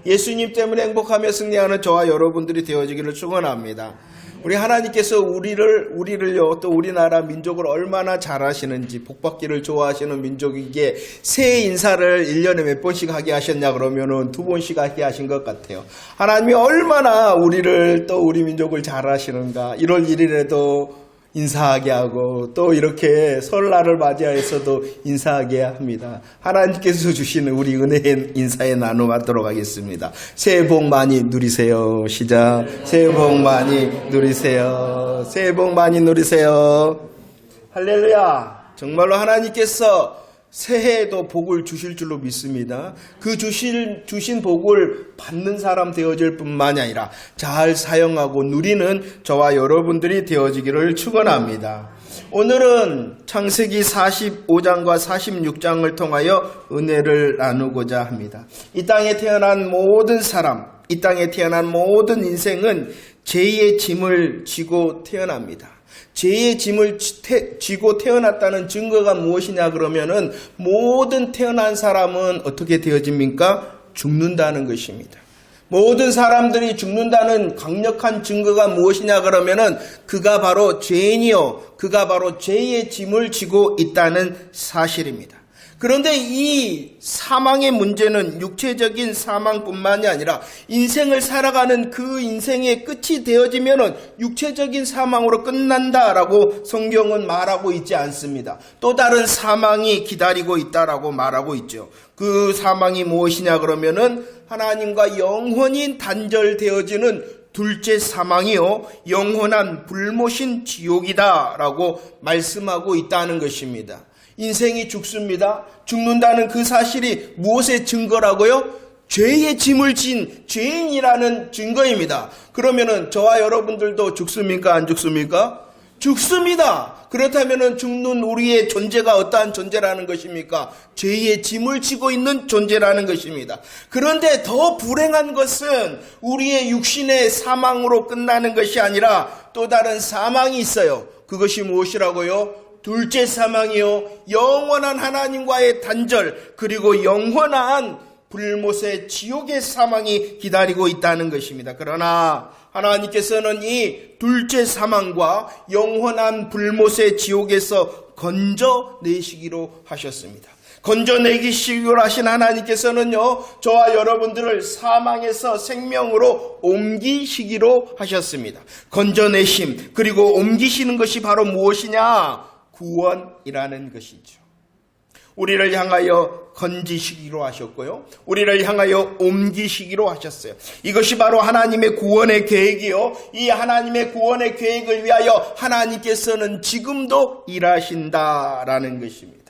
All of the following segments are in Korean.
예수님 때문에 행복하며 승리하는 저와 여러분들이 되어지기를 축원합니다. 우리 하나님께서 우리를요, 또 우리나라 민족을 얼마나 잘하시는지, 복받기를 좋아하시는 민족이기에 새해 인사를 1년에 몇 번씩 하게 하셨냐 그러면은 2번씩 하게 하신 것 같아요. 하나님이 얼마나 우리를 또 우리 민족을 잘하시는가. 1월 1일에도 인사하게 하고 또 이렇게 설날을 맞이해서도 인사하게 합니다. 하나님께서 주시는 우리 은혜의 인사에 나눠가도록 하겠습니다. 새해 복 많이 누리세요. 시작. 새해 복 많이 누리세요. 새해 복 많이 누리세요. 할렐루야. 정말로 하나님께서 새해에도 복을 주실 줄로 믿습니다. 그 주신 복을 받는 사람 되어질 뿐만이 아니라 잘 사용하고 누리는 저와 여러분들이 되어지기를 축원합니다. 오늘은 창세기 45장과 46장을 통하여 은혜를 나누고자 합니다. 이 땅에 태어난 모든 사람, 이 땅에 태어난 모든 인생은 죄의 짐을 지고 태어납니다. 죄의 짐을 지고 태어났다는 증거가 무엇이냐 그러면은 모든 태어난 사람은 어떻게 되어집니까? 죽는다는 것입니다. 모든 사람들이 죽는다는 강력한 증거가 무엇이냐 그러면은 그가 바로 죄인이요, 그가 바로 죄의 짐을 지고 있다는 사실입니다. 그런데 이 사망의 문제는 육체적인 사망뿐만이 아니라 인생을 살아가는 그 인생의 끝이 되어지면은 육체적인 사망으로 끝난다라고 성경은 말하고 있지 않습니다. 또 다른 사망이 기다리고 있다라고 말하고 있죠. 그 사망이 무엇이냐 그러면은 하나님과 영원히 단절되어지는 둘째 사망이요, 영원한 불모신 지옥이다라고 말씀하고 있다는 것입니다. 인생이 죽습니다. 죽는다는 그 사실이 무엇의 증거라고요? 죄의 짐을 진 죄인이라는 증거입니다. 그러면은 저와 여러분들도 죽습니까? 안 죽습니까? 죽습니다. 그렇다면은 죽는 우리의 존재가 어떠한 존재라는 것입니까? 죄의 짐을 지고 있는 존재라는 것입니다. 그런데 더 불행한 것은 우리의 육신의 사망으로 끝나는 것이 아니라 또 다른 사망이 있어요. 그것이 무엇이라고요? 둘째 사망이요, 영원한 하나님과의 단절, 그리고 영원한 불못의 지옥의 사망이 기다리고 있다는 것입니다. 그러나 하나님께서는 이 둘째 사망과 영원한 불못의 지옥에서 건져내시기로 하셨습니다. 건져내시기로 하신 하나님께서는요, 저와 여러분들을 사망에서 생명으로 옮기시기로 하셨습니다. 건져내심, 그리고 옮기시는 것이 바로 무엇이냐? 구원이라는 것이죠. 우리를 향하여 건지시기로 하셨고요, 우리를 향하여 옮기시기로 하셨어요. 이것이 바로 하나님의 구원의 계획이요, 이 하나님의 구원의 계획을 위하여 하나님께서는 지금도 일하신다라는 것입니다.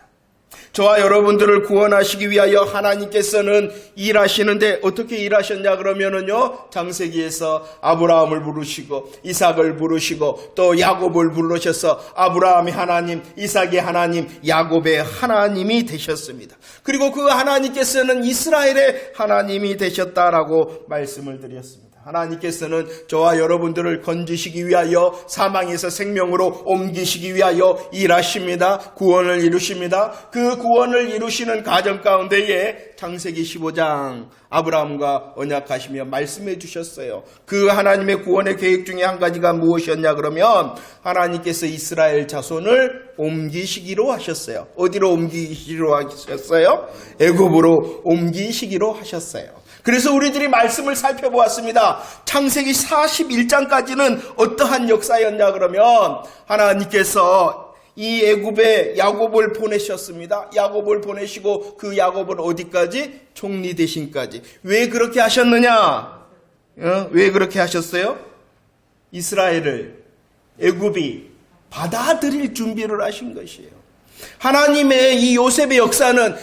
저와 여러분들을 구원하시기 위하여 하나님께서는 일하시는데 어떻게 일하셨냐 그러면은요, 창세기에서 아브라함을 부르시고 이삭을 부르시고 또 야곱을 부르셔서 아브라함의 하나님, 이삭의 하나님, 야곱의 하나님이 되셨습니다. 그리고 그 하나님께서는 이스라엘의 하나님이 되셨다라고 말씀을 드렸습니다. 하나님께서는 저와 여러분들을 건지시기 위하여 사망에서 생명으로 옮기시기 위하여 일하십니다. 구원을 이루십니다. 그 구원을 이루시는 과정 가운데에 창세기 15장 아브라함과 언약하시며 말씀해 주셨어요. 그 하나님의 구원의 계획 중에 한 가지가 무엇이었냐 그러면 하나님께서 이스라엘 자손을 옮기시기로 하셨어요. 어디로 옮기시기로 하셨어요? 애굽으로 옮기시기로 하셨어요. 그래서 우리들이 말씀을 살펴보았습니다. 창세기 41장까지는 어떠한 역사였냐 그러면 하나님께서 이 애굽에 야곱을 보내셨습니다. 야곱을 보내시고 그 야곱은 어디까지? 총리 대신까지. 왜 그렇게 하셨느냐? 왜 그렇게 하셨어요? 이스라엘을 애굽이 받아들일 준비를 하신 것이에요. 하나님의 이 요셉의 역사는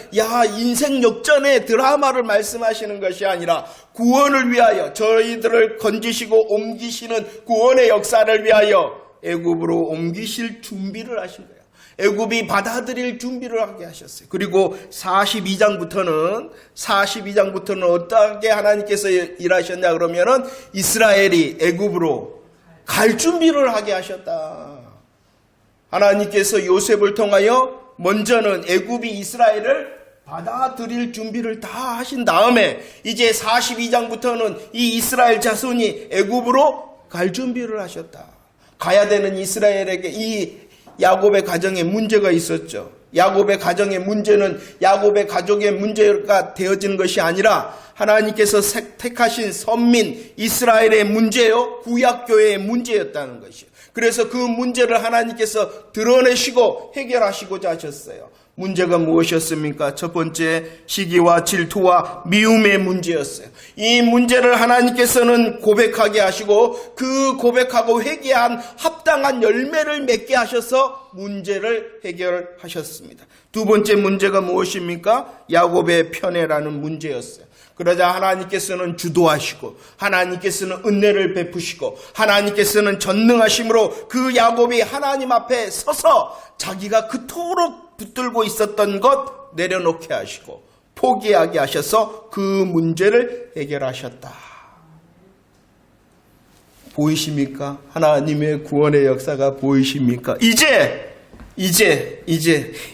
인생 역전의 드라마를 말씀하시는 것이 아니라 구원을 위하여 저희들을 건지시고 옮기시는 구원의 역사를 위하여 애굽으로 옮기실 준비를 하신 거예요. 애굽이 받아들일 준비를 하게 하셨어요. 그리고 42장부터는 어떻게 하나님께서 일하셨냐 그러면은 이스라엘이 애굽으로 갈 준비를 하게 하셨다. 하나님께서 요셉을 통하여 먼저는 애굽이 이스라엘을 받아들일 준비를 다 하신 다음에 이제 42장부터는 이 이스라엘 자손이 애굽으로 갈 준비를 하셨다. 가야 되는 이스라엘에게 이 야곱의 가정에 문제가 있었죠. 야곱의 가정의 문제는 야곱의 가족의 문제가 되어진 것이 아니라 하나님께서 택하신 선민 이스라엘의 문제요, 구약교회의 문제였다는 것이요. 그래서 그 문제를 하나님께서 드러내시고 해결하시고자 하셨어요. 문제가 무엇이었습니까? 첫 번째, 시기와 질투와 미움의 문제였어요. 이 문제를 하나님께서는 고백하게 하시고 그 고백하고 회개한 합당한 열매를 맺게 하셔서 문제를 해결하셨습니다. 두 번째 문제가 무엇입니까? 야곱의 편애라는 문제였어요. 그러자 하나님께서는 주도하시고 하나님께서는 은혜를 베푸시고 하나님께서는 전능하심으로 그 야곱이 하나님 앞에 서서 자기가 그토록 붙들고 있었던 것 내려놓게 하시고 포기하게 하셔서 그 문제를 해결하셨다. 보이십니까? 하나님의 구원의 역사가 보이십니까? 이제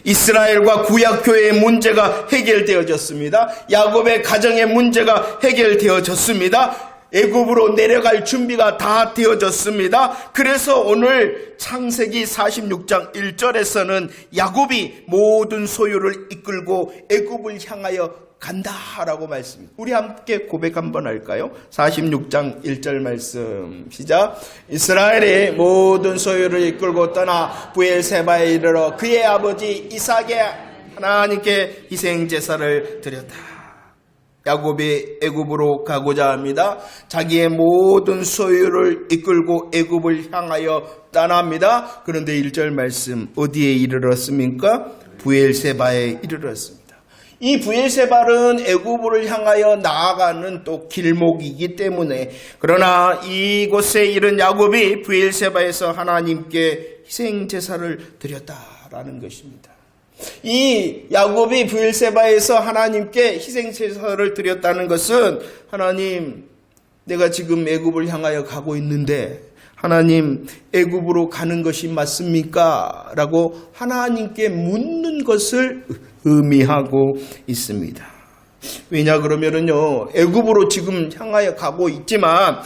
이스라엘과 구약교회의 문제가 해결되어졌습니다. 야곱의 가정의 문제가 해결되어졌습니다. 애굽으로 내려갈 준비가 다 되어졌습니다. 그래서 오늘 창세기 46장 1절에서는 야곱이 모든 소유를 이끌고 애굽을 향하여 간다라고 말씀입니다. 우리 함께 고백 한번 할까요? 46장 1절 말씀 시작. 이스라엘이 모든 소유를 이끌고 떠나 브엘세바에 이르러 그의 아버지 이삭의 하나님께 희생제사를 드렸다. 야곱이 애굽으로 가고자 합니다. 자기의 모든 소유를 이끌고 애굽을 향하여 떠납니다. 그런데 1절 말씀 어디에 이르렀습니까? 브엘세바에 이르렀습니다. 이 브엘세바는 애굽을 향하여 나아가는 또 길목이기 때문에 그러나 이곳에 이른 야곱이 브엘세바에서 하나님께 희생제사를 드렸다라는 것입니다. 이 야곱이 브엘세바에서 하나님께 희생제사를 드렸다는 것은 하나님, 내가 지금 애굽을 향하여 가고 있는데 하나님, 애굽으로 가는 것이 맞습니까? 라고 하나님께 묻는 것을 의미하고 있습니다. 왜냐 그러면은요, 애굽으로 지금 향하여 가고 있지만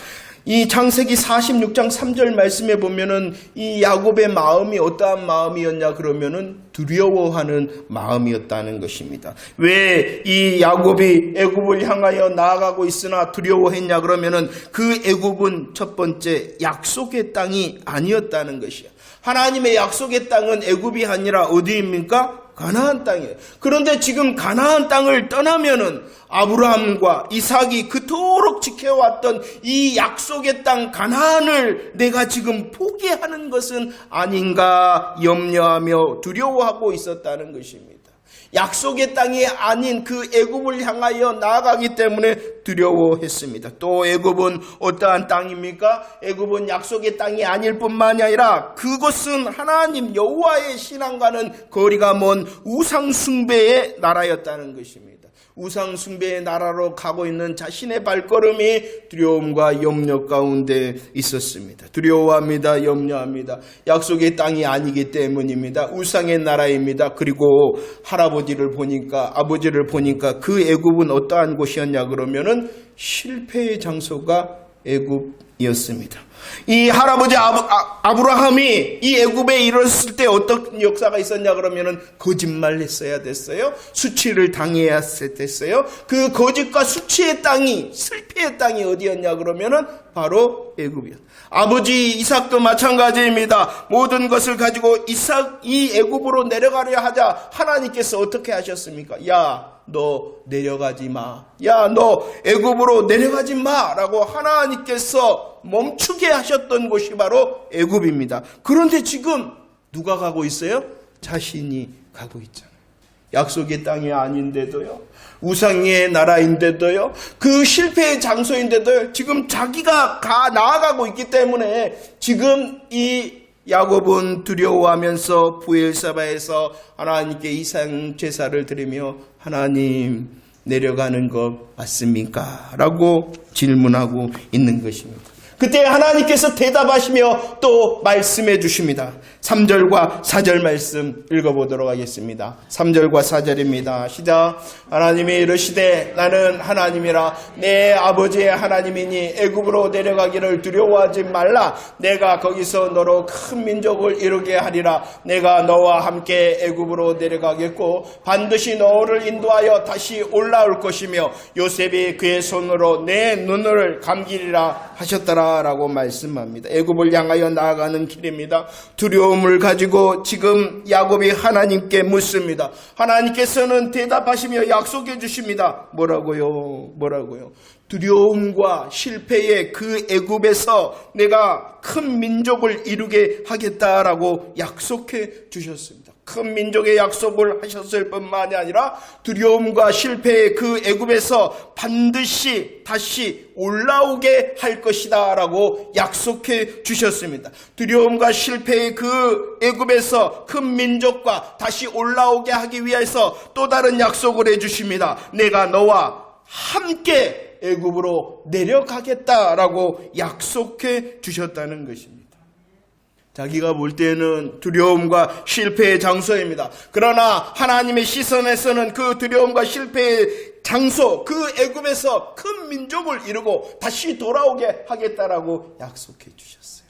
이 창세기 46장 3절 말씀에 보면은 이 야곱의 마음이 어떠한 마음이었냐 그러면은 두려워하는 마음이었다는 것입니다. 왜 이 야곱이 애굽을 향하여 나아가고 있으나 두려워했냐 그러면은 그 애굽은 첫 번째 약속의 땅이 아니었다는 것이야. 하나님의 약속의 땅은 애굽이 아니라 어디입니까? 가나안 땅이에요. 그런데 지금 가나안 땅을 떠나면은 아브라함과 이삭이 그토록 지켜왔던 이 약속의 땅 가나안을 내가 지금 포기하는 것은 아닌가 염려하며 두려워하고 있었다는 것입니다. 약속의 땅이 아닌 그 애굽을 향하여 나아가기 때문에 두려워했습니다. 또 애굽은 어떠한 땅입니까? 애굽은 약속의 땅이 아닐 뿐만이 아니라 그것은 하나님 여호와의 신앙과는 거리가 먼 우상 숭배의 나라였다는 것입니다. 우상 숭배의 나라로 가고 있는 자신의 발걸음이 두려움과 염려 가운데 있었습니다. 두려워합니다. 염려합니다. 약속의 땅이 아니기 때문입니다. 우상의 나라입니다. 그리고 할아버지를 보니까, 아버지를 보니까 그 애굽은 어떠한 곳이었냐 그러면은 실패의 장소가 애굽이었습니다. 이 할아버지 아브라함이 이 애굽에 이르렀을 때 어떤 역사가 있었냐 그러면은 거짓말했어야 됐어요. 수치를 당해야 됐어요. 그 거짓과 수치의 땅이, 실패의 땅이 어디였냐 그러면은 바로 애굽이었어요. 아버지 이삭도 마찬가지입니다. 모든 것을 가지고 이 애굽으로 내려가려 하자 하나님께서 어떻게 하셨습니까? 야, 너 내려가지 마. 야, 너 애굽으로 내려가지 마. 라고 하나님께서 멈추게 하셨던 곳이 바로 애굽입니다. 그런데 지금 누가 가고 있어요? 자신이 가고 있잖아요. 약속의 땅이 아닌데도요, 우상의 나라인데도요, 그 실패의 장소인데도요, 지금 자기가 나아가고 있기 때문에 지금 이 야곱은 두려워하면서 브엘세바에서 하나님께 이상 제사를 드리며 하나님, 내려가는 것 맞습니까? 라고 질문하고 있는 것입니다. 그때 하나님께서 대답하시며 또 말씀해 주십니다. 3절과 4절 말씀 읽어보도록 하겠습니다. 3절과 4절입니다. 시작. 하나님이 이르시되 나는 하나님이라 내 아버지의 하나님이니 애굽으로 내려가기를 두려워하지 말라. 내가 거기서 너로 큰 민족을 이루게 하리라. 내가 너와 함께 애굽으로 내려가겠고 반드시 너를 인도하여 다시 올라올 것이며 요셉이 그의 손으로 내 눈을 감기리라 하셨더라 라고 말씀합니다. 애굽을 향하여 나아가는 길입니다. 두려움을 가지고 지금 야곱이 하나님께 묻습니다. 하나님께서는 대답하시며 약속해 주십니다. 뭐라고요? 두려움과 실패의 그 애굽에서 내가 큰 민족을 이루게 하겠다라고 약속해 주셨습니다. 큰 민족의 약속을 하셨을 뿐만이 아니라 두려움과 실패의 그 애굽에서 반드시 다시 올라오게 할 것이다 라고 약속해 주셨습니다. 두려움과 실패의 그 애굽에서 큰 민족과 다시 올라오게 하기 위해서 또 다른 약속을 해 주십니다. 내가 너와 함께 애굽으로 내려가겠다라고 약속해 주셨다는 것입니다. 자기가 볼 때는 두려움과 실패의 장소입니다. 그러나 하나님의 시선에서는 그 두려움과 실패의 장소, 그 애굽에서 큰 민족을 이루고 다시 돌아오게 하겠다라고 약속해 주셨어요.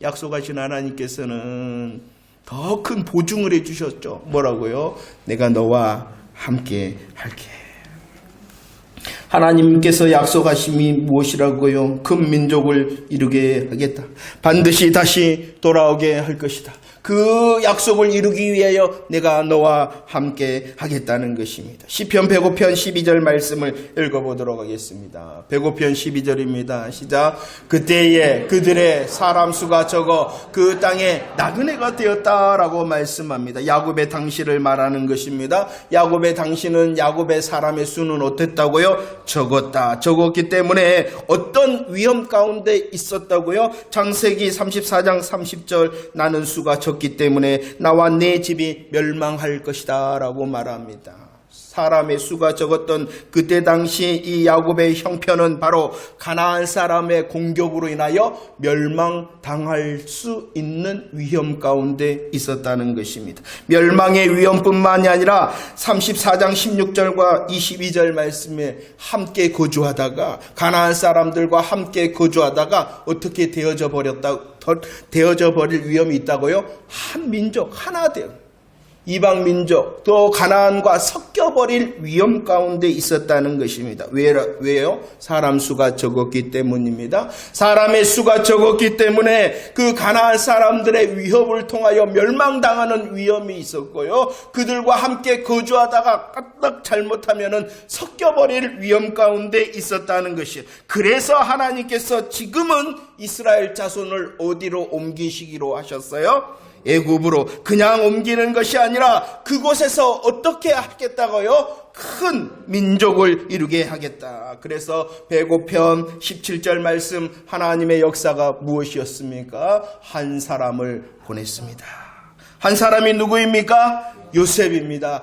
약속하신 하나님께서는 더 큰 보증을 해 주셨죠. 뭐라고요? 내가 너와 함께 할게. 하나님께서 약속하심이 무엇이라고요? 큰 민족을 이루게 하겠다. 반드시 다시 돌아오게 할 것이다. 그 약속을 이루기 위하여 내가 너와 함께 하겠다는 것입니다. 시편 105편 12절 말씀을 읽어보도록 하겠습니다. 105편 12절입니다. 시작. 그때에 그들의 사람 수가 적어 그 땅에 나그네가 되었다라고 말씀합니다. 야곱의 당시를 말하는 것입니다. 야곱의 당시는 야곱의 사람의 수는 어땠다고요? 적었기 때문에 어떤 위험 가운데 있었다고요? 창세기 34장 30절 나는 수가 적기 때문에 나와 내 집이 멸망할 것이다 라고 말합니다. 사람의 수가 적었던 그때 당시 이 야곱의 형편은 바로 가나안 사람의 공격으로 인하여 멸망당할 수 있는 위험 가운데 있었다는 것입니다. 멸망의 위험뿐만이 아니라 34장 16절과 22절 말씀에 함께 거주하다가 가나안 사람들과 함께 거주하다가 어떻게 되어져 버릴 위험이 있다고요? 한 민족 하나 되어 이방 민족 또 가나안과 섞여버릴 위험 가운데 있었다는 것입니다. 왜요? 사람 수가 적었기 때문입니다. 사람의 수가 적었기 때문에 그 가나안 사람들의 위협을 통하여 멸망당하는 위험이 있었고요. 그들과 함께 거주하다가 까딱 잘못하면 섞여버릴 위험 가운데 있었다는 것이에요. 그래서 하나님께서 지금은 이스라엘 자손을 어디로 옮기시기로 하셨어요? 애굽으로. 그냥 옮기는 것이 아니라 그곳에서 어떻게 하겠다고요? 큰 민족을 이루게 하겠다. 그래서 105편 17절 말씀 하나님의 역사가 무엇이었습니까? 한 사람을 보냈습니다. 한 사람이 누구입니까? 요셉입니다.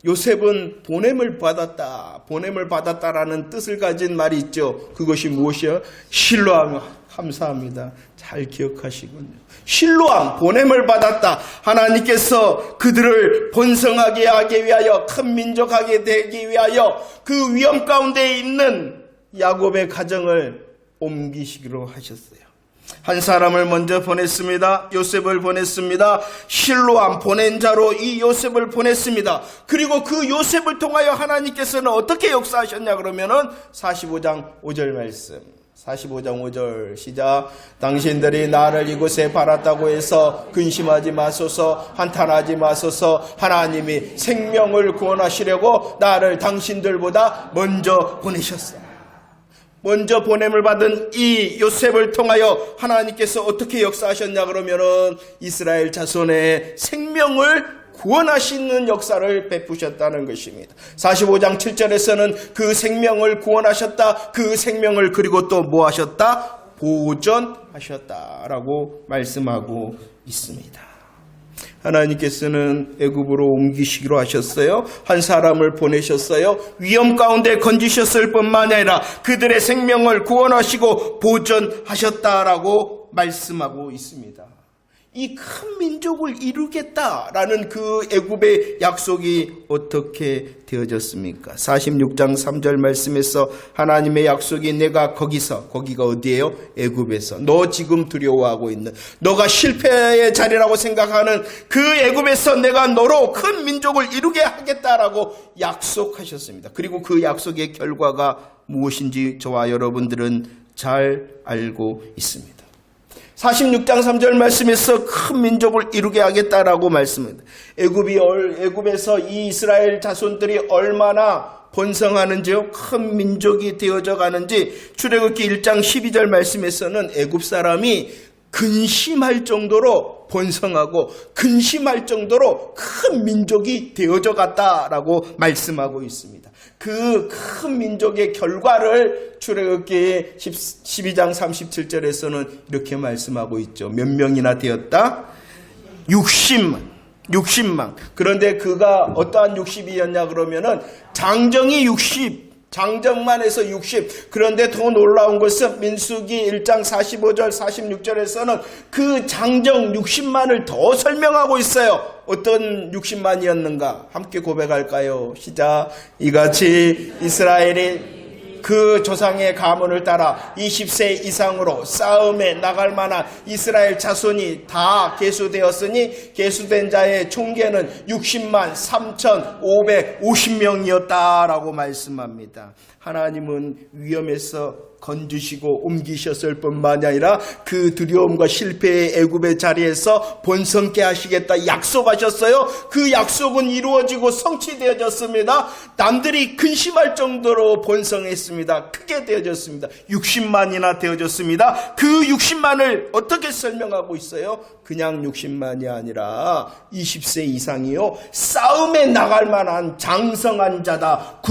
요셉은 보냄을 받았다라는 뜻을 가진 말이 있죠. 그것이 무엇이요? 신뢰하며 감사합니다. 잘 기억하시군요. 신뢰함, 보냄을 받았다. 하나님께서 그들을 번성하게 하기 위하여 큰 민족하게 되기 위하여 그 위험 가운데 있는 야곱의 가정을 옮기시기로 하셨어요. 한 사람을 먼저 보냈습니다. 요셉을 보냈습니다. 실로암 보낸 자로 이 요셉을 보냈습니다. 그리고 그 요셉을 통하여 하나님께서는 어떻게 역사하셨냐 그러면은 45장 5절 말씀. 45장 5절 시작. 당신들이 나를 이곳에 팔았다고 해서 근심하지 마소서, 한탄하지 마소서. 하나님이 생명을 구원하시려고 나를 당신들보다 먼저 보내셨어요. 먼저 보냄을 받은 이 요셉을 통하여 하나님께서 어떻게 역사하셨냐 그러면은 이스라엘 자손의 생명을 구원하시는 역사를 베푸셨다는 것입니다. 45장 7절에서는 그 생명을 구원하셨다. 그 생명을 그리고 또 뭐 하셨다? 보존하셨다라고 말씀하고 있습니다. 하나님께서는 애굽으로 옮기시기로 하셨어요. 한 사람을 보내셨어요. 위험 가운데 건지셨을 뿐만 아니라 그들의 생명을 구원하시고 보존하셨다라고 말씀하고 있습니다. 이 큰 민족을 이루겠다라는 그 애굽의 약속이 어떻게 되어졌습니까? 46장 3절 말씀에서 하나님의 약속이 내가 거기가 어디예요? 애굽에서 너 지금 두려워하고 있는 너가 실패의 자리라고 생각하는 그 애굽에서 내가 너로 큰 민족을 이루게 하겠다라고 약속하셨습니다. 그리고 그 약속의 결과가 무엇인지 저와 여러분들은 잘 알고 있습니다. 46장 3절 말씀에서 큰 민족을 이루게 하겠다라고 말씀합니다. 애굽에서 이 이스라엘 자손들이 얼마나 번성하는지요, 큰 민족이 되어져 가는지 출애굽기 1장 12절 말씀에서는 애굽 사람이 근심할 정도로 번성하고 근심할 정도로 큰 민족이 되어져 갔다라고 말씀하고 있습니다. 그 큰 민족의 결과를 출애굽기 12장 37절에서는 이렇게 말씀하고 있죠. 몇 명이나 되었다? 60만. 그런데 그가 어떠한 60이었냐 그러면은 장정이 60. 장정만 해서 60. 그런데 더 놀라운 것은 민수기 1장 45절 46절에서는 그 장정 60만을 더 설명하고 있어요. 어떤 60만이었는가? 함께 고백할까요? 시작. 이같이 이스라엘이 그 조상의 가문을 따라 20세 이상으로 싸움에 나갈 만한 이스라엘 자손이 다 계수되었으니 계수된 자의 총계는 60만 3,550명이었다라고 말씀합니다. 하나님은 위험에서 건지시고 옮기셨을 뿐만이 아니라 그 두려움과 실패의 애굽의 자리에서 번성케 하시겠다 약속하셨어요. 그 약속은 이루어지고 성취되어졌습니다. 남들이 근심할 정도로 번성했습니다. 크게 되어졌습니다. 60만이나 되어졌습니다. 그 60만을 어떻게 설명하고 있어요? 그냥 60만이 아니라 20세 이상이요, 싸움에 나갈 만한 장성한 자다.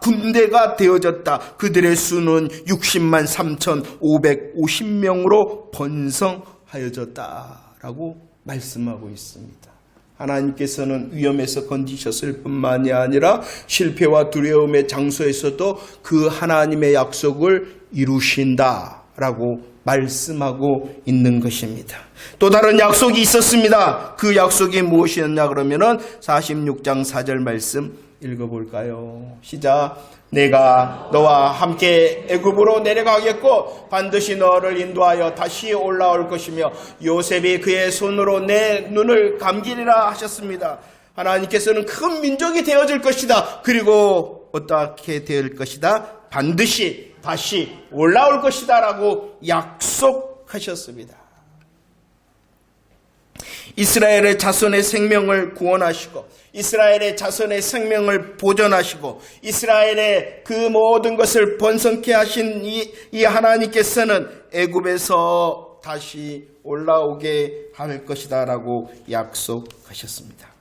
군대가 되어졌다. 그들의 수는 60만 3,550명으로 번성하여졌다라고 말씀하고 있습니다. 하나님께서는 위험에서 건지셨을 뿐만이 아니라 실패와 두려움의 장소에서도 그 하나님의 약속을 이루신다라고 말씀하고 있는 것입니다. 또 다른 약속이 있었습니다. 그 약속이 무엇이었냐 그러면은 46장 4절 말씀 읽어볼까요? 시작. 내가 너와 함께 애굽으로 내려가겠고 반드시 너를 인도하여 다시 올라올 것이며 요셉이 그의 손으로 내 눈을 감기리라 하셨습니다. 하나님께서는 큰 민족이 되어질 것이다. 그리고 어떻게 될 것이다? 반드시 다시 올라올 것이다 라고 약속하셨습니다. 이스라엘의 자손의 생명을 구원하시고 이스라엘의 자손의 생명을 보존하시고 이스라엘의 그 모든 것을 번성케 하신 이 하나님께서는 애굽에서 다시 올라오게 할 것이다 라고 약속하셨습니다.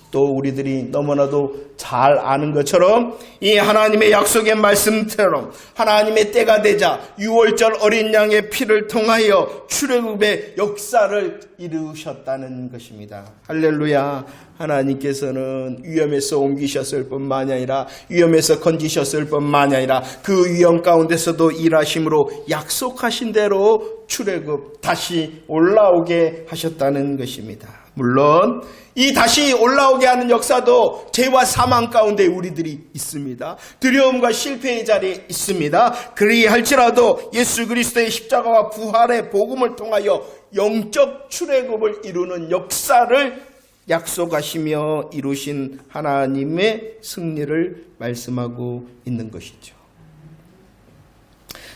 또 우리들이 너무나도 잘 아는 것처럼 이 하나님의 약속의 말씀처럼 하나님의 때가 되자 유월절 어린 양의 피를 통하여 출애굽의 역사를 이루셨다는 것입니다. 할렐루야. 하나님께서는 위험에서 옮기셨을 뿐만이 아니라 위험에서 건지셨을 뿐만이 아니라 그 위험 가운데서도 일하심으로 약속하신 대로 출애굽 다시 올라오게 하셨다는 것입니다. 물론 이 다시 올라오게 하는 역사도 죄와 사망 가운데 우리들이 있습니다. 두려움과 실패의 자리에 있습니다. 그리할지라도 예수 그리스도의 십자가와 부활의 복음을 통하여 영적 출애굽을 이루는 역사를 약속하시며 이루신 하나님의 승리를 말씀하고 있는 것이죠.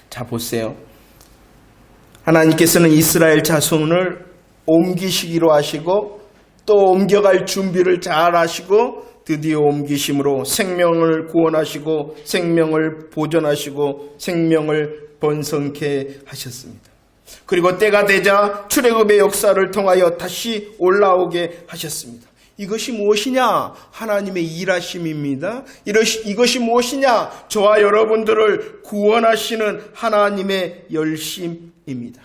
자, 보세요. 하나님께서는 이스라엘 자손을 옮기시기로 하시고 또 옮겨갈 준비를 잘 하시고 드디어 옮기심으로 생명을 구원하시고 생명을 보존하시고 생명을 번성케 하셨습니다. 그리고 때가 되자 출애굽의 역사를 통하여 다시 올라오게 하셨습니다. 이것이 무엇이냐? 하나님의 일하심입니다. 이것이 무엇이냐? 저와 여러분들을 구원하시는 하나님의 열심입니다.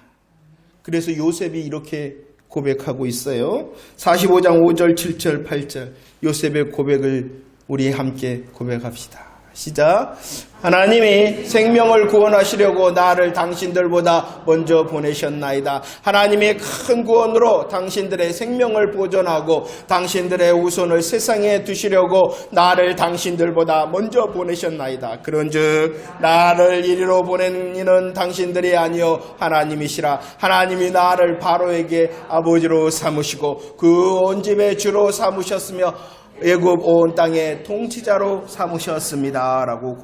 그래서 요셉이 이렇게 고백하고 있어요. 45장 5절, 7절, 8절 요셉의 고백을 우리 함께 고백합시다. 시작. 하나님이 생명을 구원하시려고 나를 당신들보다 먼저 보내셨나이다. 하나님의 큰 구원으로 당신들의 생명을 보존하고 당신들의 후손을 세상에 두시려고 나를 당신들보다 먼저 보내셨나이다. 그런즉 나를 이리로 보낸 이는 당신들이 아니요 하나님이시라. 하나님이 나를 바로에게 아버지로 삼으시고 그 온 집의 주로 삼으셨으며 애굽 온 땅의 통치자로 삼으셨습니다. 라고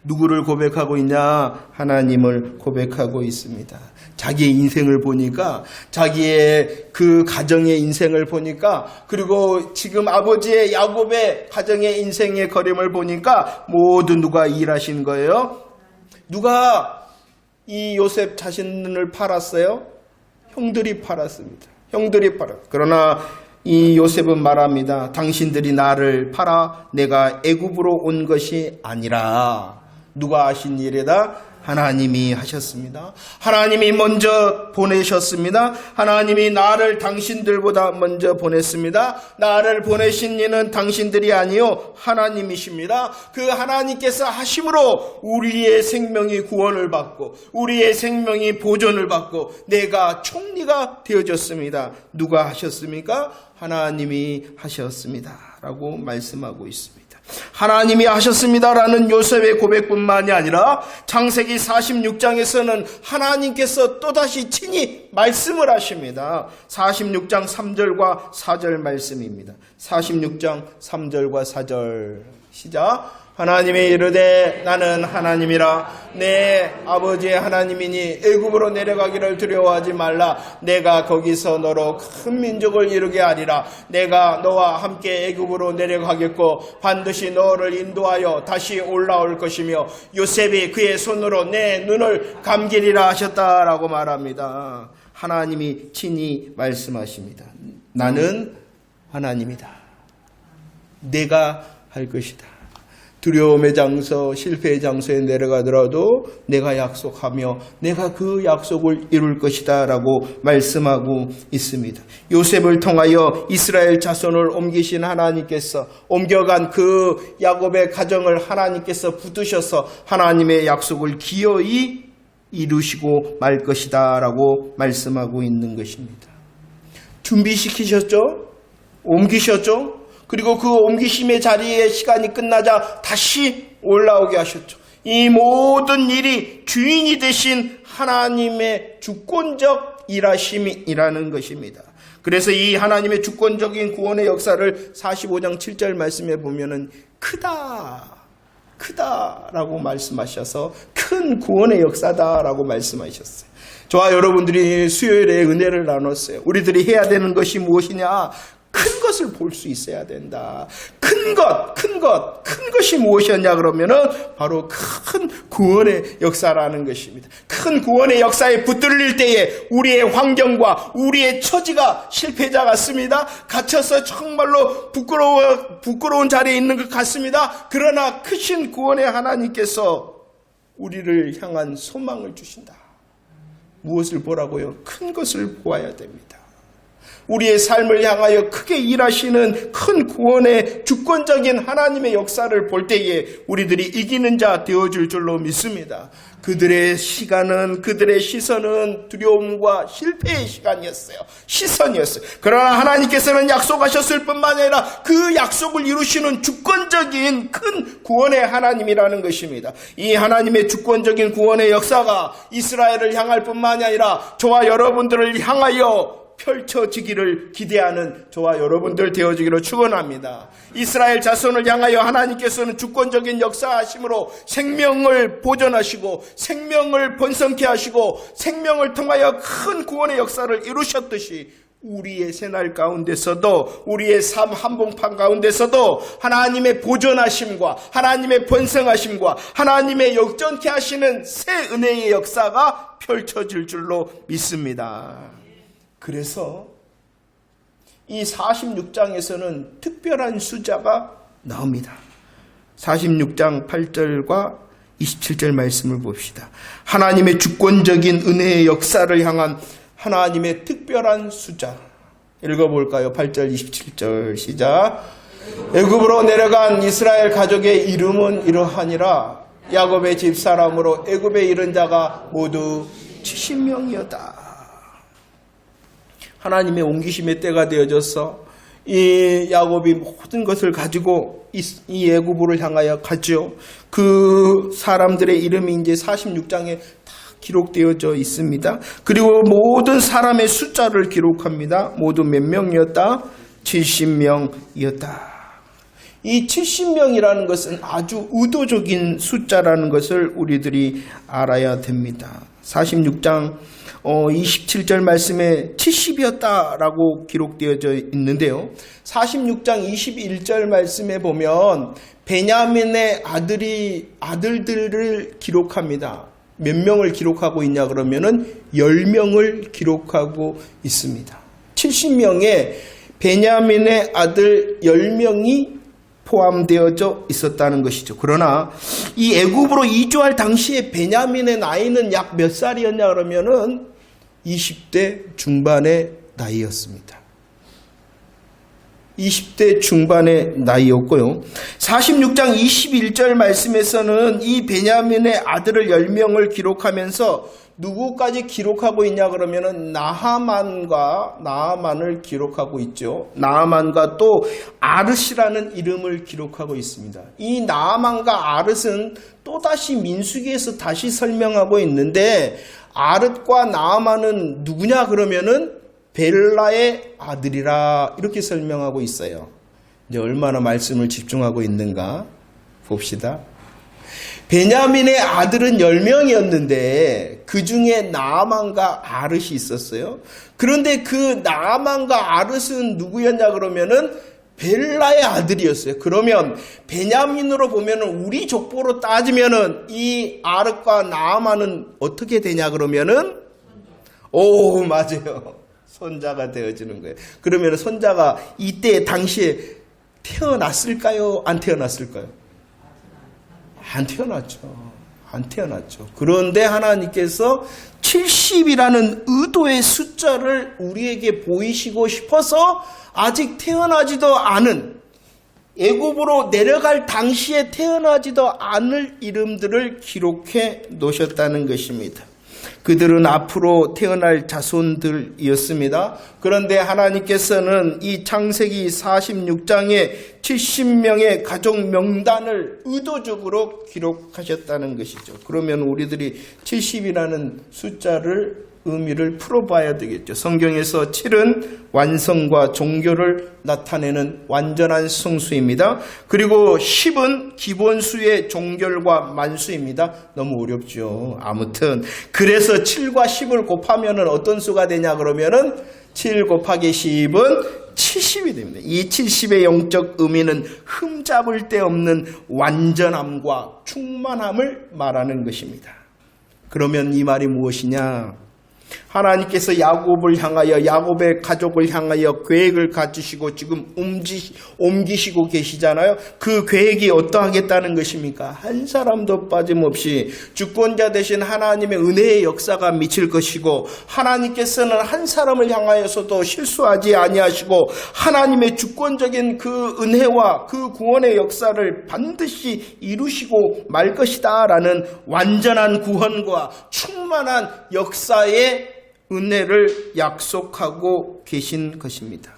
누구를 고백하고 있냐? 하나님을 고백하고 있습니다. 자기의 인생을 보니까, 자기의 그 가정의 인생을 보니까, 그리고 지금 아버지의 야곱의 가정의 인생의 걸음을 보니까 모두 누가 일하신 거예요? 누가 이 요셉 자신을 팔았어요? 형들이 팔았습니다. 형들이 팔았어요. 그러나 이 요셉은 말합니다. 당신들이 나를 팔아 내가 애굽으로 온 것이 아니라 누가 하신 일이다? 하나님이 하셨습니다. 하나님이 먼저 보내셨습니다. 하나님이 나를 당신들보다 먼저 보냈습니다. 나를 보내신 이는 당신들이 아니요 하나님이십니다. 그 하나님께서 하심으로 우리의 생명이 구원을 받고 우리의 생명이 보존을 받고 내가 총리가 되어졌습니다. 누가 하셨습니까? 하나님이 하셨습니다. 라고 말씀하고 있습니다. 하나님이 하셨습니다라는 요셉의 고백뿐만이 아니라 창세기 46장에서는 하나님께서 또다시 친히 말씀을 하십니다. 46장 3절과 4절 말씀입니다. 46장 3절과 4절 시작. 하나님이 이르되 나는 하나님이라 내 아버지의 하나님이니 애굽으로 내려가기를 두려워하지 말라. 내가 거기서 너로 큰 민족을 이루게 하리라. 내가 너와 함께 애굽으로 내려가겠고 반드시 너를 인도하여 다시 올라올 것이며 요셉이 그의 손으로 내 눈을 감기리라 하셨다라고 말합니다. 하나님이 친히 말씀하십니다. 나는 하나님이다. 내가 할 것이다. 두려움의 장소, 실패의 장소에 내려가더라도 내가 약속하며 내가 그 약속을 이룰 것이다 라고 말씀하고 있습니다. 요셉을 통하여 이스라엘 자손을 옮기신 하나님께서 옮겨간 그 야곱의 가정을 하나님께서 붙드셔서 하나님의 약속을 기어이 이루시고 말 것이다 라고 말씀하고 있는 것입니다. 준비시키셨죠? 옮기셨죠? 그리고 그 옮기심의 자리에 시간이 끝나자 다시 올라오게 하셨죠. 이 모든 일이 주인이 되신 하나님의 주권적 일하심이라는 것입니다. 그래서 이 하나님의 주권적인 구원의 역사를 45장 7절 말씀에 보면은 크다라고 말씀하셔서 큰 구원의 역사다라고 말씀하셨어요. 저와 여러분들이 수요일에 은혜를 나눴어요. 우리들이 해야 되는 것이 무엇이냐? 큰 것을 볼 수 있어야 된다. 큰 것이 무엇이었냐 그러면은 바로 큰 구원의 역사라는 것입니다. 큰 구원의 역사에 붙들릴 때에 우리의 환경과 우리의 처지가 실패자 같습니다. 갇혀서 정말로 부끄러운 자리에 있는 것 같습니다. 그러나 크신 구원의 하나님께서 우리를 향한 소망을 주신다. 무엇을 보라고요? 큰 것을 보아야 됩니다. 우리의 삶을 향하여 크게 일하시는 큰 구원의 주권적인 하나님의 역사를 볼 때에 우리들이 이기는 자 되어줄 줄로 믿습니다. 그들의 시선은 두려움과 실패의 시선이었어요. 그러나 하나님께서는 약속하셨을 뿐만 아니라 그 약속을 이루시는 주권적인 큰 구원의 하나님이라는 것입니다. 이 하나님의 주권적인 구원의 역사가 이스라엘을 향할 뿐만이 아니라 저와 여러분들을 향하여 펼쳐지기를 기대하는 저와 여러분들 되어지기를 축원합니다. 이스라엘 자손을 향하여 하나님께서는 주권적인 역사하심으로 생명을 보존하시고 생명을 번성케 하시고 생명을 통하여 큰 구원의 역사를 이루셨듯이 우리의 새날 가운데서도 우리의 삶 한복판 가운데서도 하나님의 보존하심과 하나님의 번성하심과 하나님의 역전케 하시는 새 은혜의 역사가 펼쳐질 줄로 믿습니다. 그래서 이 46장에서는 특별한 수자가 나옵니다. 46장 8절과 27절 말씀을 봅시다. 하나님의 주권적인 은혜의 역사를 향한 하나님의 특별한 수자. 읽어볼까요? 8절 27절 시작. 애굽으로 내려간 이스라엘 가족의 이름은 이러하니라. 야곱의 집사람으로 애굽에 이른 자가 모두 70명이었다. 하나님의 옮기심의 때가 되어져서 이 야곱이 모든 것을 가지고 이 애굽으로 향하여 갔죠. 그 사람들의 이름이 이제 46장에 다 기록되어져 있습니다. 그리고 모든 사람의 숫자를 기록합니다. 모두 몇 명이었다? 70명이었다. 이 70명이라는 것은 아주 의도적인 숫자라는 것을 우리들이 알아야 됩니다. 46장 27절 말씀에 70이었다라고 기록되어져 있는데요. 46장 21절 말씀에 보면 베냐민의 아들들을 기록합니다. 몇 명을 기록하고 있냐 그러면은 10명을 기록하고 있습니다. 70명에 베냐민의 아들 10명이 포함되어져 있었다는 것이죠. 그러나 이 애굽으로 이주할 당시에 베냐민의 나이는 약 몇 살이었냐 그러면은 20대 중반의 나이였습니다. 20대 중반의 나이였고요. 46장 21절 말씀에서는 이 베냐민의 아들을 10명을 기록하면서 누구까지 기록하고 있냐 그러면은 나하만을 기록하고 있죠. 나하만과 또 아르시라는 이름을 기록하고 있습니다. 이 나하만과 아르스는 또다시 민수기에서 다시 설명하고 있는데 아르과 나하만은 누구냐 그러면은 벨라의 아들이라 이렇게 설명하고 있어요. 이제 얼마나 말씀을 집중하고 있는가 봅시다. 베냐민의 아들은 10명이었는데 그 중에 나아만과 아르시 있었어요. 그런데 그 나아만과 아르스는 누구였냐 그러면은 벨라의 아들이었어요. 그러면 베냐민으로 보면은 우리 족보로 따지면은 이 아르과 나아만은 어떻게 되냐 그러면은 맞아요. 손자가 되어지는 거예요. 그러면 손자가 이때 당시에 태어났을까요? 안 태어났을까요? 안 태어났죠. 그런데 하나님께서 70이라는 의도의 숫자를 우리에게 보이시고 싶어서 아직 태어나지도 않은 애굽으로 내려갈 당시에 태어나지도 않을 이름들을 기록해 놓으셨다는 것입니다. 그들은 앞으로 태어날 자손들이었습니다. 그런데 하나님께서는 이 창세기 46장에 70명의 가족 명단을 의도적으로 기록하셨다는 것이죠. 그러면 우리들이 70이라는 숫자를 의미를 풀어봐야 되겠죠. 성경에서 7은 완성과 종교를 나타내는 완전한 성수입니다. 그리고 10은 기본수의 종결과 만수입니다. 너무 어렵죠. 아무튼 그래서 7과 10을 곱하면 어떤 수가 되냐 그러면은 7 곱하기 10은 70이 됩니다. 이 70의 영적 의미는 흠잡을 데 없는 완전함과 충만함을 말하는 것입니다. 그러면 이 말이 무엇이냐? 하나님께서 야곱을 향하여 야곱의 가족을 향하여 계획을 가지시고 지금 옮기시고 계시잖아요. 그 계획이 어떠하겠다는 것입니까? 한 사람도 빠짐없이 주권자 되신 하나님의 은혜의 역사가 미칠 것이고 하나님께서는 한 사람을 향하여서도 실수하지 아니하시고 하나님의 주권적인 그 은혜와 그 구원의 역사를 반드시 이루시고 말 것이다 라는 완전한 구원과 충만한 역사의 은혜를 약속하고 계신 것입니다.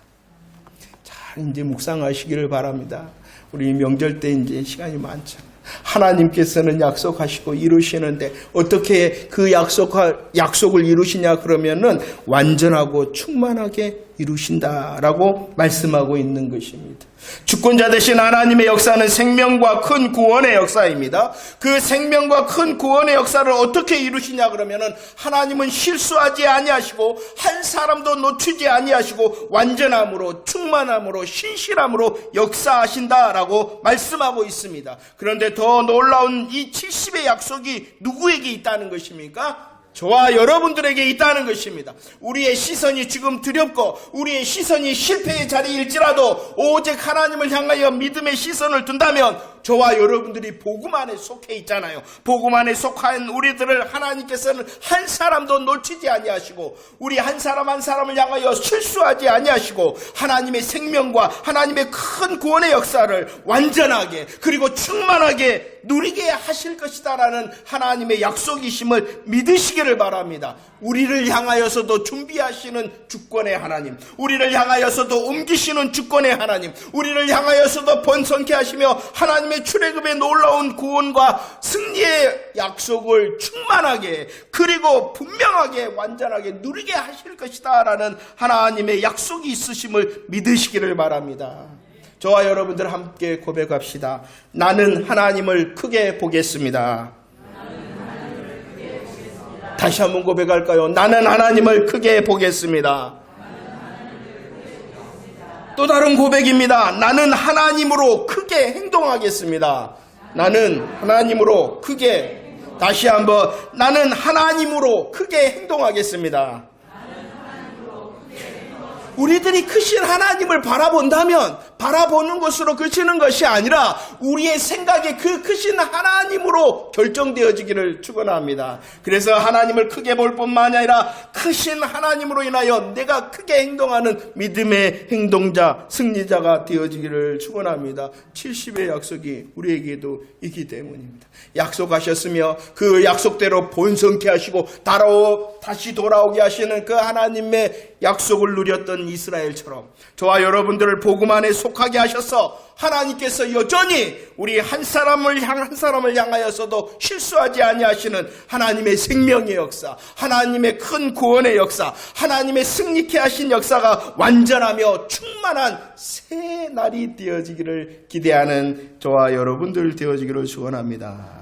잘 이제 묵상하시기를 바랍니다. 우리 명절 때 이제 시간이 많죠. 하나님께서는 약속하시고 이루시는데 어떻게 그 약속을 이루시냐 그러면은 완전하고 충만하게 이루신다라고 말씀하고 있는 것입니다. 주권자 되신 하나님의 역사는 생명과 큰 구원의 역사입니다. 그 생명과 큰 구원의 역사를 어떻게 이루시냐 그러면은 하나님은 실수하지 아니하시고 한 사람도 놓치지 아니하시고 완전함으로 충만함으로 신실함으로 역사하신다라고 말씀하고 있습니다. 그런데 더 놀라운 이 70의 약속이 누구에게 있다는 것입니까? 저와 여러분들에게 있다는 것입니다. 우리의 시선이 지금 두렵고 우리의 시선이 실패의 자리일지라도 오직 하나님을 향하여 믿음의 시선을 둔다면 저와 여러분들이 복음 안에 속해 있잖아요. 복음 안에 속한 우리들을 하나님께서는 한 사람도 놓치지 아니하시고 우리 한 사람 한 사람을 향하여 실수하지 아니하시고 하나님의 생명과 하나님의 큰 구원의 역사를 완전하게 그리고 충만하게 누리게 하실 것이다라는 하나님의 약속이심을 믿으시기를 바랍니다. 우리를 향하여서도 준비하시는 주권의 하나님, 우리를 향하여서도 옮기시는 주권의 하나님, 우리를 향하여서도 번성케 하시며 하나님의 출애굽의 놀라운 구원과 승리의 약속을 충만하게 그리고 분명하게 완전하게 누리게 하실 것이다 라는 하나님의 약속이 있으심을 믿으시기를 바랍니다. 저와 여러분들 함께 고백합시다. 나는 하나님을 크게 보겠습니다. 다시 한번 고백할까요? 나는 하나님을 크게 보겠습니다. 또 다른 고백입니다. 나는 하나님으로 크게 행동하겠습니다. 나는 하나님으로 크게, 다시 한번, 나는 하나님으로 크게 행동하겠습니다. 우리들이 크신 하나님을 바라본다면 바라보는 것으로 그치는 것이 아니라 우리의 생각이 그 크신 하나님으로 결정되어지기를 축원합니다. 그래서 하나님을 크게 볼 뿐만 아니라 크신 하나님으로 인하여 내가 크게 행동하는 믿음의 행동자, 승리자가 되어지기를 축원합니다. 70의 약속이 우리에게도 있기 때문입니다. 약속하셨으며 그 약속대로 본성케 하시고 다시 돌아오게 하시는 그 하나님의 약속을 누렸던 이스라엘처럼 저와 여러분들을 복음 안에 속하게 하셔서 하나님께서 여전히 우리 한 사람을 향하여서도 실수하지 아니하시는 하나님의 생명의 역사, 하나님의 큰 구원의 역사, 하나님의 승리케 하신 역사가 완전하며 충만한 새 날이 되어지기를 기대하는 저와 여러분들 되어지기를 축원합니다.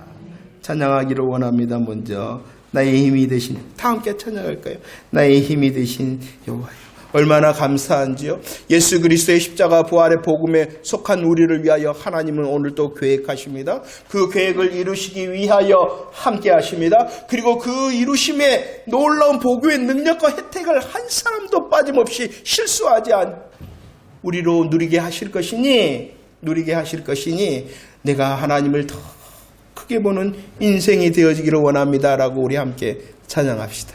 찬양하기를 원합니다. 먼저 나의 힘이 되신, 다 함께 찬양할까요? 나의 힘이 되신 여호와여. 얼마나 감사한지요. 예수 그리스도의 십자가 부활의 복음에 속한 우리를 위하여 하나님은 오늘도 계획하십니다. 그 계획을 이루시기 위하여 함께 하십니다. 그리고 그 이루심의 놀라운 복음의 능력과 혜택을 한 사람도 빠짐없이 실수하지 우리로 누리게 하실 것이니 내가 하나님을 더 크게 보는 인생이 되어지기를 원합니다라고 우리 함께 찬양합시다.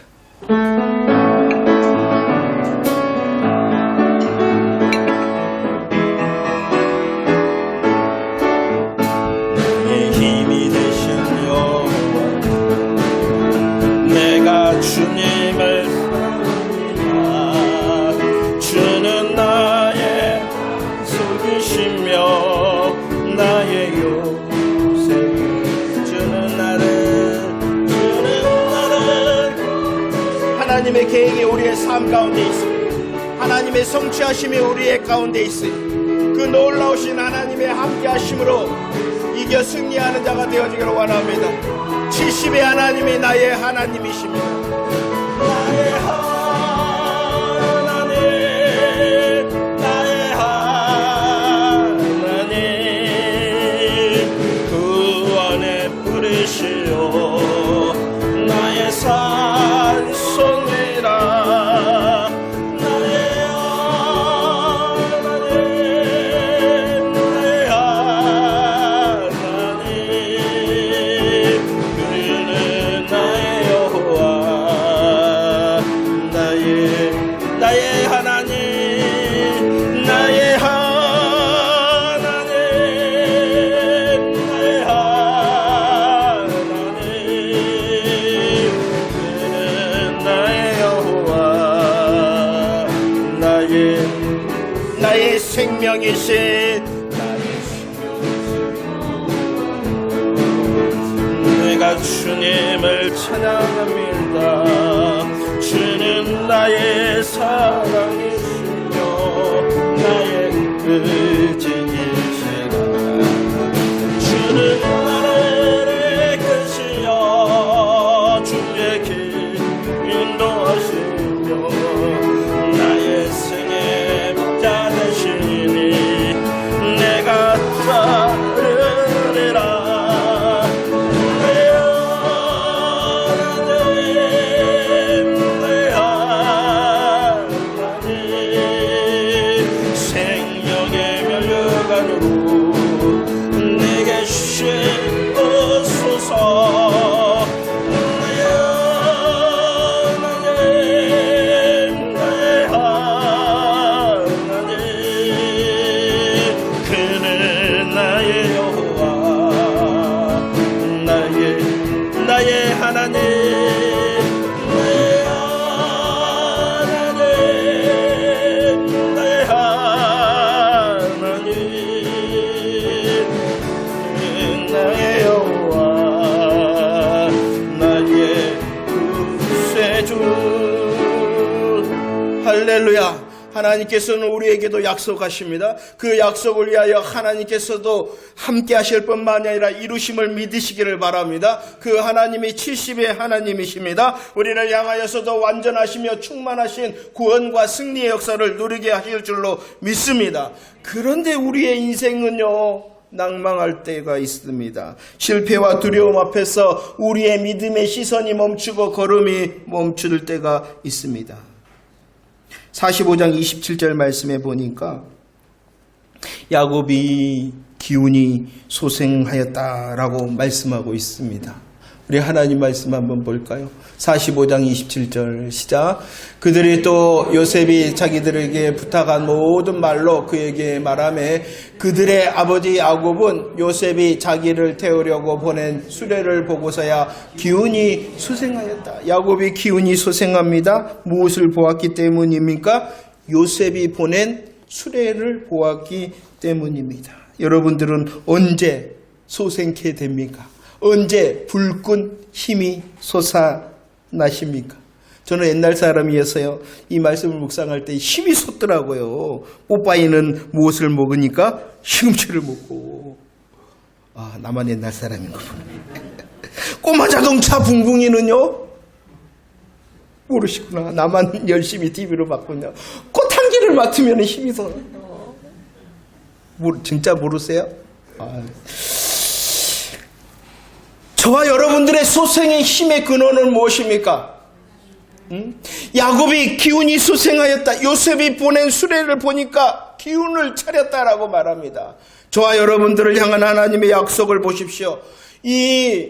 내 힘이 되신 여호와 내가 주님을 사랑합니다. 주는 나의 속이시며 나의 하나님의 계획이 우리의 삶 가운데 있습니다. 하나님의 성취하심이 우리의 가운데 있으니 그 놀라우신 하나님의 함께하심으로 이겨 승리하는 자가 되어지기를 원합니다. 70의 하나님이 나의 하나님이십니다. 나의 하나님 나의 하나님 구원의 뿌리시오 나의 산성이라 나의 하나님 나의 하나님 그는 나의 여호와 나의 하나님 나의 하나님 나의 하나님 그는 나의 여호와 나의 생명이신 내가 주님을 찬양합니다. 주는 나의 사랑이시며 나의 의지이시라. 주는 나를 이끄시어 주의 길 인도하시며 나의 생의 자 되시니 내가 따르리라. 생명의 면류관으로 내게 주. 할렐루야. 하나님께서는 우리에게도 약속하십니다. 그 약속을 위하여 하나님께서도 함께 하실 뿐만 아니라 이루심을 믿으시기를 바랍니다. 그 하나님이 70의 하나님이십니다. 우리를 향하여서도 완전하시며 충만하신 구원과 승리의 역사를 누리게 하실 줄로 믿습니다. 그런데 우리의 인생은요, 낭망할 때가 있습니다. 실패와 두려움 앞에서 우리의 믿음의 시선이 멈추고 걸음이 멈출 때가 있습니다. 45장 27절 말씀에 보니까 야곱이 기운이 소생하였다라고 말씀하고 있습니다. 우리 하나님 말씀 한번 볼까요? 45장 27절 시작. 그들이 또 요셉이 자기들에게 부탁한 모든 말로 그에게 말하매 그들의 아버지 야곱은 요셉이 자기를 태우려고 보낸 수레를 보고서야 기운이 소생하였다. 야곱이 기운이 소생합니다. 무엇을 보았기 때문입니까? 요셉이 보낸 수레를 보았기 때문입니다. 여러분들은 언제 소생케 됩니까? 언제 불끈 힘이 솟아나십니까? 저는 옛날 사람이어서요, 이 말씀을 묵상할 때 힘이 솟더라고요. 뽀빠이는 무엇을 먹으니까? 시금치를 먹고. 아, 나만 옛날 사람인가 보네. 꼬마 자동차 붕붕이는요? 모르시구나. 나만 열심히 TV로 봤군요. 꽃향기를 맡으면 힘이 솟아. 진짜 모르세요? 아. 저와 여러분들의 소생의 힘의 근원은 무엇입니까? 야곱이 기운이 소생하였다. 요셉이 보낸 수레를 보니까 기운을 차렸다라고 말합니다. 저와 여러분들을 향한 하나님의 약속을 보십시오. 이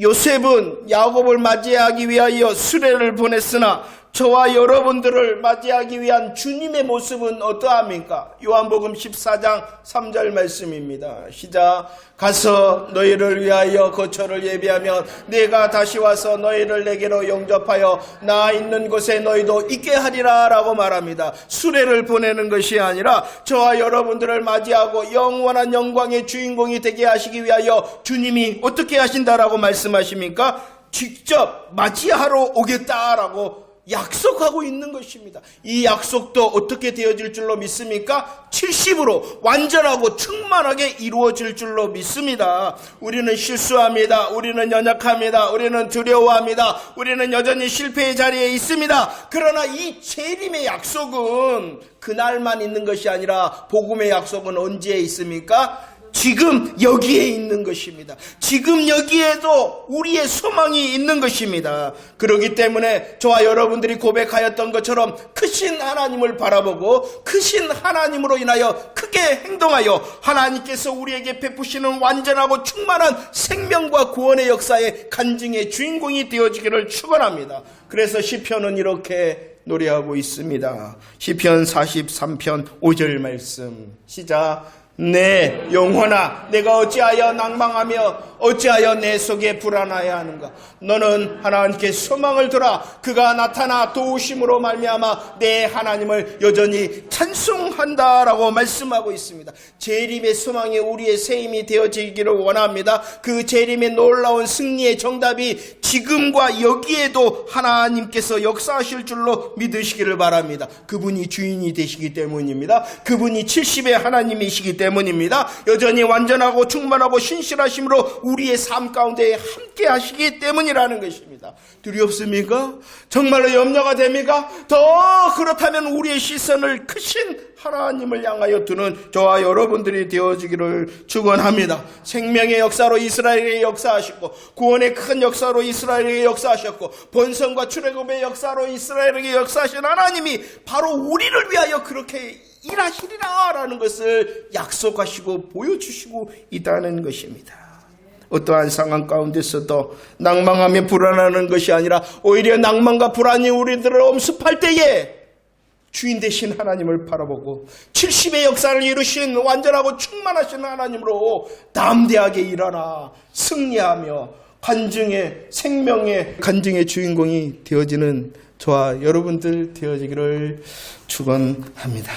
요셉은 야곱을 맞이하기 위하여 수레를 보냈으나 저와 여러분들을 맞이하기 위한 주님의 모습은 어떠합니까? 요한복음 14장 3절 말씀입니다. 시작. 가서 너희를 위하여 거처를 예비하면 내가 다시 와서 너희를 내게로 영접하여 나 있는 곳에 너희도 있게 하리라 라고 말합니다. 수레를 보내는 것이 아니라 저와 여러분들을 맞이하고 영원한 영광의 주인공이 되게 하시기 위하여 주님이 어떻게 하신다라고 말씀하십니까? 직접 맞이하러 오겠다라고 약속하고 있는 것입니다. 이 약속도 어떻게 되어질 줄로 믿습니까? 70으로 완전하고 충만하게 이루어질 줄로 믿습니다. 우리는 실수합니다. 우리는 연약합니다. 우리는 두려워합니다. 우리는 여전히 실패의 자리에 있습니다. 그러나 이 재림의 약속은 그날만 있는 것이 아니라 복음의 약속은 언제 있습니까? 지금 여기에 있는 것입니다. 지금 여기에도 우리의 소망이 있는 것입니다. 그렇기 때문에 저와 여러분들이 고백하였던 것처럼 크신 하나님을 바라보고 크신 하나님으로 인하여 크게 행동하여 하나님께서 우리에게 베푸시는 완전하고 충만한 생명과 구원의 역사의 간증의 주인공이 되어지기를 축원합니다. 그래서 시편은 이렇게 노래하고 있습니다. 시편 43편 5절 말씀 시작. 내 영혼아 내가 어찌하여 낭망하며 어찌하여 내 속에 불안하여 하는가. 너는 하나님께 소망을 두라. 그가 나타나 도우심으로 말미암아 내 하나님을 여전히 찬송한다라고 말씀하고 있습니다. 재림의 소망이 우리의 새 힘이 되어지기를 원합니다. 그 재림의 놀라운 승리의 정답이 지금과 여기에도 하나님께서 역사하실 줄로 믿으시기를 바랍니다. 그분이 주인이 되시기 때문입니다. 그분이 70의 하나님이시기 때문입니다. 여전히 완전하고 충만하고 신실하심으로 우리의 삶 가운데 함께 하시기 때문이라는 것입니다. 두렵습니까? 정말로 염려가 됩니까? 더 그렇다면 우리의 시선을 크신 하나님을 향하여 두는 저와 여러분들이 되어지기를 축원합니다. 생명의 역사로 이스라엘에게 역사하셨고 구원의 큰 역사로 이스라엘에게 역사하셨고 번성과 출애굽의 역사로 이스라엘에게 역사하신 하나님이 바로 우리를 위하여 그렇게 일하시리라 라는 것을 약속하시고 보여주시고 있다는 것입니다. 어떠한 상황 가운데서도 낭망하며 불안하는 것이 아니라 오히려 낭만과 불안이 우리들을 엄습할 때에 주인 되신 하나님을 바라보고 70의 역사를 이루신 완전하고 충만하신 하나님으로 담대하게 일하라 승리하며 간증의 생명의 간증의 주인공이 되어지는 저와 여러분들 되어지기를 축원합니다.